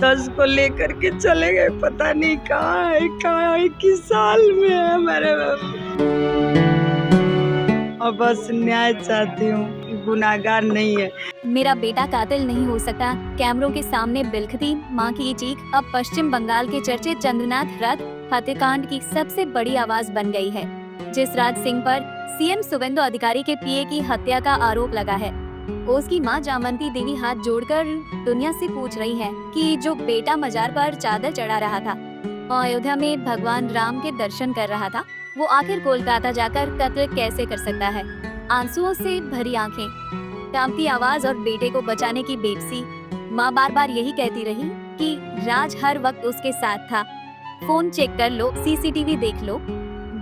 10 को लेकर के चले गए, पता नहीं कहाँ है, किस साल में है हमारे बाबू। और बस न्याय चाहती हूँ, गुनाहगार नहीं है। मेरा बेटा कातिल नहीं हो सकता, कैमरों के सामने बिलखती मां की ये चीख अब पश्चिम बंगाल के चर्चित चंद्रनाथ रथ हत्याकांड की सबसे बड़ी आवाज बन गई है। जिस राज सिंह पर सीएम शुवेंदु अधिकारी के पीए की हत्या का आरोप लगा है, उसकी मां जामवंती देवी हाथ जोड़कर दुनिया से पूछ रही है कि जो बेटा मजार पर चादर चढ़ा रहा था और अयोध्या में भगवान राम के दर्शन कर रहा था, वो आखिर कोलकाता जाकर कत्ल कैसे कर सकता है। आंसुओं से भरी आंखें, कांपती आवाज और बेटे को बचाने की बेबसी, माँ बार बार यही कहती रही कि राज हर वक्त उसके साथ था। फोन चेक कर लो, सीसीटीवी देख लो,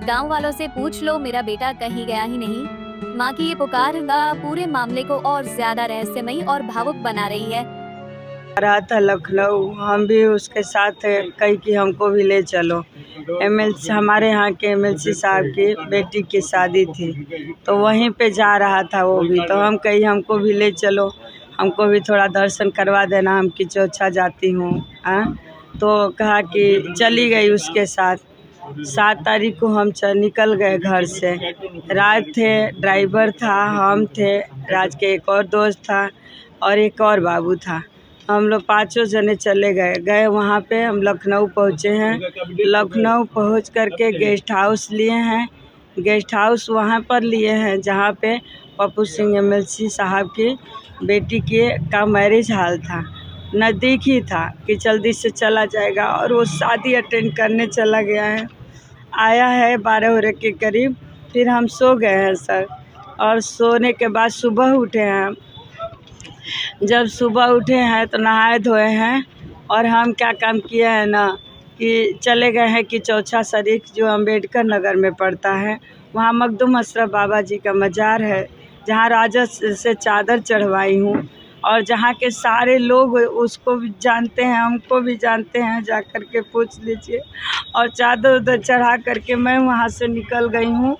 गांव वालों से पूछ लो, मेरा बेटा कहीं गया ही नहीं। माँ की ये पुकार पूरे मामले को और ज्यादा रहस्यमयी और भावुक बना रही है। रहा था लखनऊ, हम भी उसके साथ कही कि हमको भी ले चलो। एमएलसी, हमारे यहाँ के एमएलसी साहब की बेटी की शादी थी, तो वहीं पे जा रहा था वो भी, तो हम कही हमको भी ले चलो, हमको भी थोड़ा दर्शन करवा देना, हम किचौछा जाती हूँ। तो कहा कि चली गई उसके साथ। 7 तारीख को हम निकल गए घर से। राज थे, ड्राइवर था, हम थे, राज के एक और दोस्त था और एक और बाबू था। हम लोग 5 जने चले गए वहाँ पे। हम लखनऊ पहुँचे हैं। लखनऊ पहुँच करके गेस्ट हाउस लिए हैं। गेस्ट हाउस वहाँ पर लिए हैं जहाँ पे पप्पू सिंह एमएलसी साहब की बेटी का मैरिज हाल था। नज़दीक ही था कि जल्दी से चला जाएगा, और वो शादी अटेंड करने चला गया है। आया है 12 बजे के करीब। फिर हम सो गए हैं सर, और सोने के बाद सुबह उठे हैं। जब सुबह उठे हैं तो नहाए धोए हैं, और हम क्या काम किए हैं ना कि चले गए हैं कि चौथा शरीफ जो अम्बेडकर नगर में पड़ता है, वहाँ मखदूम अशरफ बाबा जी का मज़ार है, जहाँ राजा से चादर चढ़वाई हूँ, और जहाँ के सारे लोग उसको भी जानते हैं, हमको भी जानते हैं, जा कर के पूछ लीजिए। और चादर उधर चढ़ा करके मैं वहाँ से निकल गई हूँ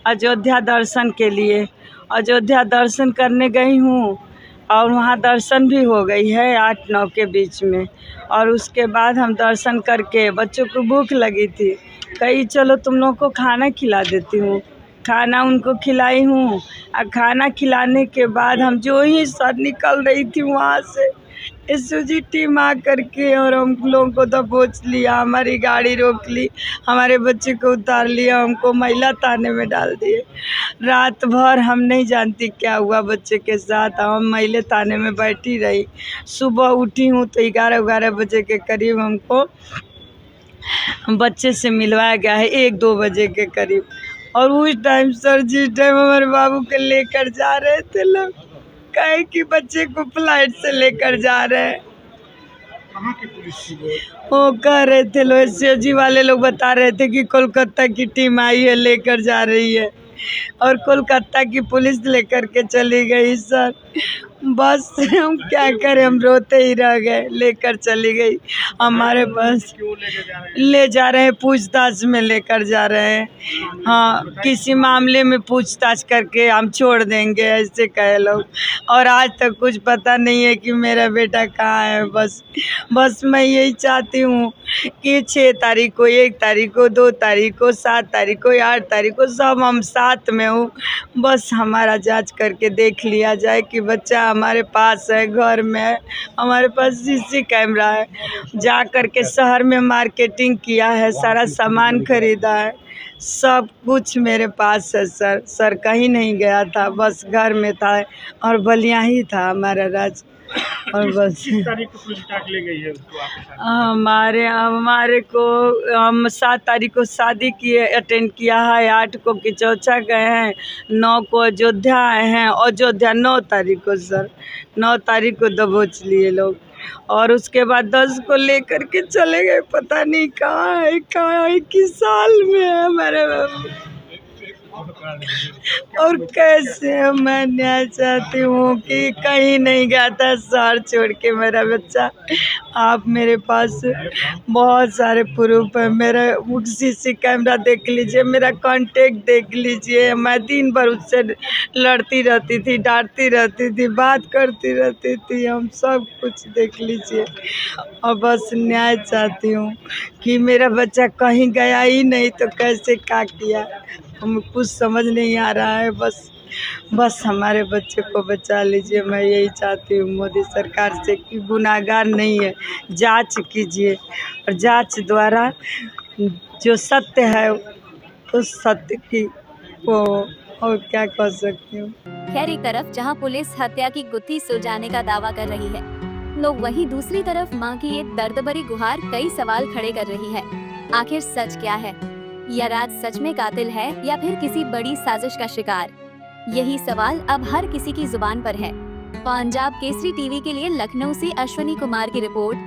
अयोध्या दर्शन के लिए। अयोध्या दर्शन करने गई हूँ, और वहाँ दर्शन भी हो गई है 8-9 के बीच में। और उसके बाद हम दर्शन करके, बच्चों को भूख लगी थी, कही चलो तुम लोग को खाना खिला देती हूँ। खाना उनको खिलाई हूँ, और खाना खिलाने के बाद हम जो ही सर निकल रही थी वहाँ से, एसओजी टीम आ करके और हम लोगों को दबोच लिया, हमारी गाड़ी रोक ली, हमारे बच्चे को उतार लिया, हमको महिला थाने में डाल दिए। रात भर हम नहीं जानती क्या हुआ बच्चे के साथ, हम महिला थाने में बैठी रही। सुबह उठी हूँ तो 11 बजे के करीब हमको बच्चे से मिलवाया गया है, 1-2 बजे के करीब। और उस टाइम सर, जिस टाइम हमारे बाबू को लेकर जा रहे थे लोग, कहे कि बच्चे को फ्लाइट से लेकर जा रहे हैं। कहाँ की पुलिस थी वो कह रहे थे लोग, एसओजी वाले लोग बता रहे थे कि कोलकाता की टीम आई है, लेकर जा रही है, और कोलकाता की पुलिस लेकर के चली गई सर। बस हम क्या करें, हम रोते ही रह गए। लेकर चली गई हमारे पास, ले जा रहे हैं, पूछताछ में लेकर जा रहे हैं। हाँ, किसी मामले में पूछताछ करके हम छोड़ देंगे, ऐसे कहे लोग। और आज तक कुछ पता नहीं है कि मेरा बेटा कहाँ है। बस मैं यही चाहती हूँ कि 6 तारीख को, 1 तारीख को, 2 तारीख को, 7 तारीख को, 8 तारीख को, सब हम साथ में हूँ। बस हमारा जांच करके देख लिया जाए कि बच्चा हमारे पास है, घर में है, हमारे पास सीसी कैमरा है। जा कर के शहर में मार्केटिंग किया है, सारा सामान खरीदा है, सब कुछ मेरे पास है सर कहीं नहीं गया था, बस घर में था और बलिया ही था हमारा राज। और बस तारीख को पुलिस ले गई है उसको आपके साथ? हमारे को हम 7 तारीख को शादी किए, अटेंड किया है, 8 को किचौछा गए हैं, 9 को अयोध्या आए हैं। अयोध्या 9 तारीख को सर, 9 तारीख को दबोच लिए लोग, और उसके बाद 10 को लेकर के चले गए, पता नहीं कहाँ है, किस साल में है हमारे बाबू। और कैसे मैं न्याय चाहती हूँ कि कहीं नहीं गया था शहर छोड़ के मेरा बच्चा। आप मेरे पास बहुत सारे प्रूफ है, मेरा सीसी कैमरा देख लीजिए, मेरा कांटेक्ट देख लीजिए। मैं दिन भर उससे लड़ती रहती थी, डांटती रहती थी, बात करती रहती थी, हम सब कुछ देख लीजिए। और बस न्याय चाहती हूँ कि मेरा बच्चा कहीं गया ही नहीं तो कैसे क्या किया, हमें कुछ समझ नहीं आ रहा है। बस हमारे बच्चे को बचा लीजिए, मैं यही चाहती हूँ मोदी सरकार से कि गुनाहगार नहीं है, जांच कीजिए और जांच द्वारा जो सत्य है उस सत्य की को और क्या कह सकती हूँ। खैर एक तरफ जहां पुलिस हत्या की गुत्थी सुलझाने का दावा कर रही है, लोग वहीं दूसरी तरफ मां की ये दर्द भरी गुहार कई सवाल खड़े कर रही है। आखिर सच क्या है? यह राज सच में कातिल है या फिर किसी बड़ी साजिश का शिकार? यही सवाल अब हर किसी की जुबान पर है। पंजाब केसरी टीवी के लिए लखनऊ से अश्विनी कुमार की रिपोर्ट।